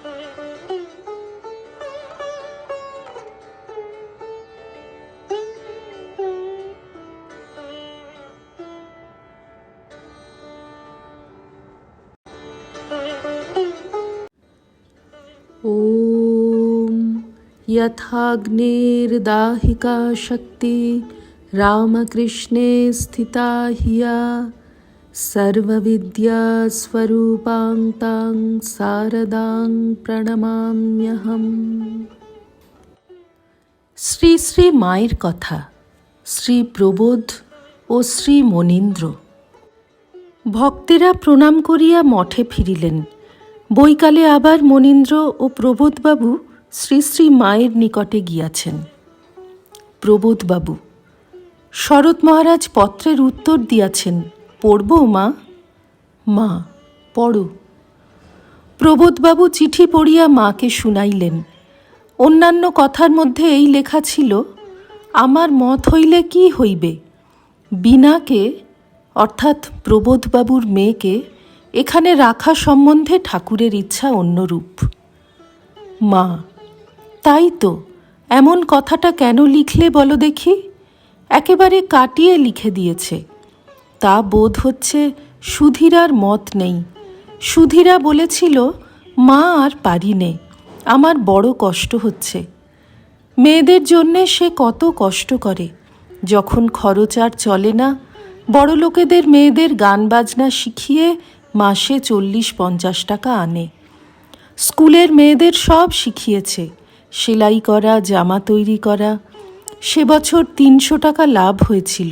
ॐ यथाग्निर्दाहिका शक्ति रामकृष्णे स्थिता हिया सर्वविद्यास्वरूपां तां शारदां প্রণমাম্যহম। শ্রী শ্রী মায়ের কথা। শ্রী প্রবোধ ও শ্রী মনীন্দ্র। ভক্তেরা প্রণাম করিয়া মঠে ফিরিলেন। বৈকালে আবার মনীন্দ্র ও প্রবোধবাবু শ্রী শ্রী মায়ের নিকটে গিয়াছেন। প্রবোধবাবু: শরৎ মহারাজ পত্রের উত্তর দিয়াছেন, পড়ব মা? মা: পড়ো। প্রবোধবাবু চিঠি পড়িয়া মাকে শুনাইলেন। অন্যান্য কথার মধ্যে এই লেখা ছিল, আমার মত হইলে কি হইবে, বীণাকে অর্থাৎ প্রবোধবাবুর মেয়েকে এখানে রাখা সম্বন্ধে ঠাকুরের ইচ্ছা অন্যরূপ। মা: তাই তো, এমন কথাটা কেন লিখলে বলো দেখি? একেবারে কাটিয়ে লিখে দিয়েছে। তা বোধ হচ্ছে সুধীরার মত নেই। সুধীরা বলেছিল, মা আর পারি নে, আমার বড় কষ্ট হচ্ছে। মেয়েদের জন্যে সে কত কষ্ট করে। যখন খরচ আর চলে না, বড় লোকেদের মেয়েদের গান বাজনা শিখিয়ে মাসে 40-50 টাকা আনে। স্কুলের মেয়েদের সব শিখিয়েছে, সেলাই করা, জামা তৈরি করা। সে বছর 300 টাকা লাভ হয়েছিল।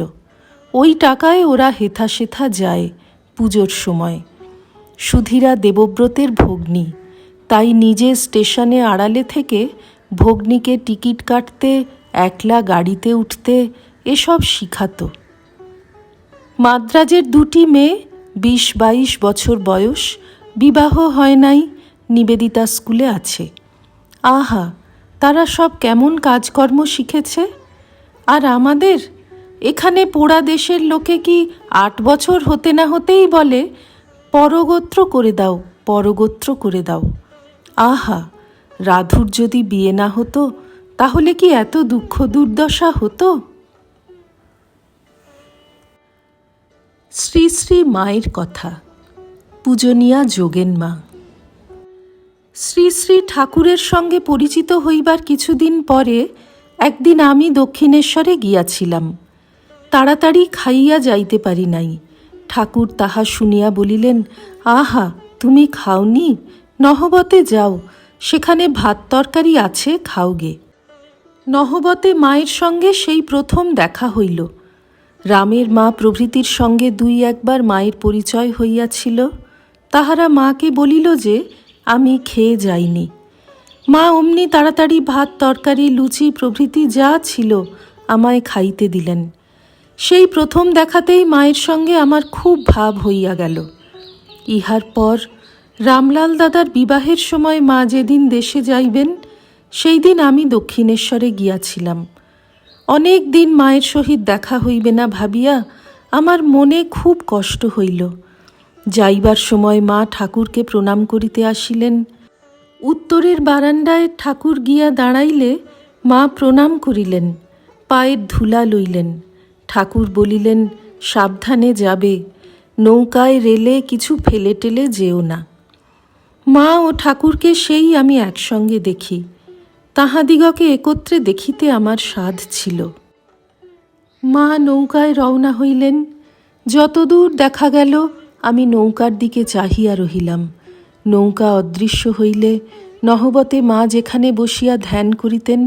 ওই টাকায় ওরা হেথা সেথা যায় পুজোর সময়। সুধীরা দেবব্রতের ভগ্নী, তাই নিজে স্টেশনে আড়ালে থেকে ভগ্নীকে টিকিট কাটতে, একলা গাড়িতে উঠতে এসব শিখাতো। মাদ্রাজের 2টি মেয়ে, 20-22 বছর বয়স, বিবাহ হয় নাই, নিবেদিতা স্কুলে আছে। আহা, তারা সব কেমন কাজকর্ম শিখেছে। আর আমাদের এখানে পোড়া দেশের লোকে কি 8 বছর হতে না হতেই বলে, পরগোত্র করে দাও, পরগোত্র করে দাও। আহা, রাধুর যদি বিয়ে না হতো তাহলে কি এত দুঃখ দুর্দশা হতো? শ্রী শ্রী মায়ের কথা। পূজনীয়া যোগেন মা। শ্রী শ্রী ঠাকুরের সঙ্গে পরিচিত হইবার কিছুদিন পরে একদিন আমি দক্ষিণেশ্বরে গিয়াছিলাম। তাড়াতাড়ি খাইয়া যাইতে পারি নাই। ঠাকুর তাহা শুনিয়া বলিলেন, আহা, তুমি খাওনি? নহবতে যাও, সেখানে ভাত তরকারি আছে, খাওগে। নহবতে মায়ের সঙ্গে সেই প্রথম দেখা হইল। রামের মা প্রভৃতির সঙ্গে 2-1 মায়ের পরিচয় হইয়াছিল। তাহারা মাকে বলিল যে আমি খেয়ে যাইনি। মা অমনি তাড়াতাড়ি ভাত তরকারি লুচি প্রভৃতি যা ছিল আমায় খাইতে দিলেন। সেই প্রথম দেখাতেই মায়ের সঙ্গে আমার খুব ভাব হইয়া গেল। ইহার পর রামলাল দাদার বিবাহের সময় মা যেদিন দেশে যাইবেন, সেই দিন আমি দক্ষিণেশ্বরে গিয়াছিলাম। অনেক দিন মায়ের সহিত দেখা হইবে না ভাবিয়া আমার মনে খুব কষ্ট হইল। যাইবার সময় মা ঠাকুরকে প্রণাম করিতে আসিলেন। উত্তরের বারান্দায় ঠাকুর গিয়া দাঁড়াইলে মা প্রণাম করিলেন, পায়ের ধুলা লইলেন। ঠাকুর বলিলেন, সাবধানে যাবে, নৌকায় রেলে কিছু ফেলে টেলে যেও না। মা ও ঠাকুরকে সেই আমি একসঙ্গে দেখি। তাহাদিগকে একত্রে দেখিতে আমার সাধ ছিল। মা নৌকায় রওনা হইলেন। যতদূর দেখা গেল আমি নৌকার দিকে চাহিয়া রহিলাম। নৌকা অদৃশ্য হইলে নহবতে মা যেখানে বসিয়া ধ্যান করিতেন,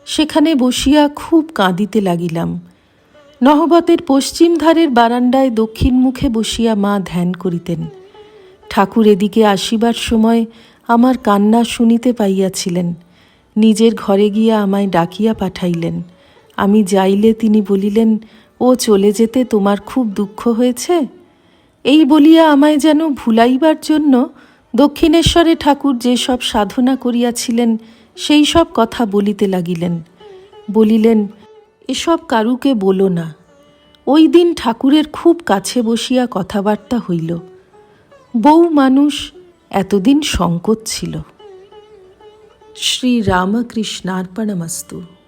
সেখানে বসিয়া খুব কাঁদিতে লাগিলাম। নহবতের পশ্চিম ধারের বারান্দায় দক্ষিণ মুখে বসিয়া মা ধ্যান করিতেন। ঠাকুর এদিকে আসিবার সময় আমার কান্না শুনিতে পাইয়াছিলেন। নিজের ঘরে গিয়া আমায় ডাকিয়া পাঠাইলেন। আমি যাইলে তিনি বলিলেন, ও চলে যেতে তোমার খুব দুঃখ হয়েছে? এই বলিয়া আমায় যেন ভুলাইবার জন্য দক্ষিণেশ্বরে ঠাকুর যে সব সাধনা করিয়াছিলেন সেই সব কথা বলিতে লাগিলেন। বলিলেন, এসব কারুকে বলো না। ওই দিন ঠাকুরের খুব কাছে বসিয়া কথাবার্তা হইল। বউ মানুষ, এতদিন সংকোচ ছিল। শ্রীরামকৃষ্ণার্পণমস্তু।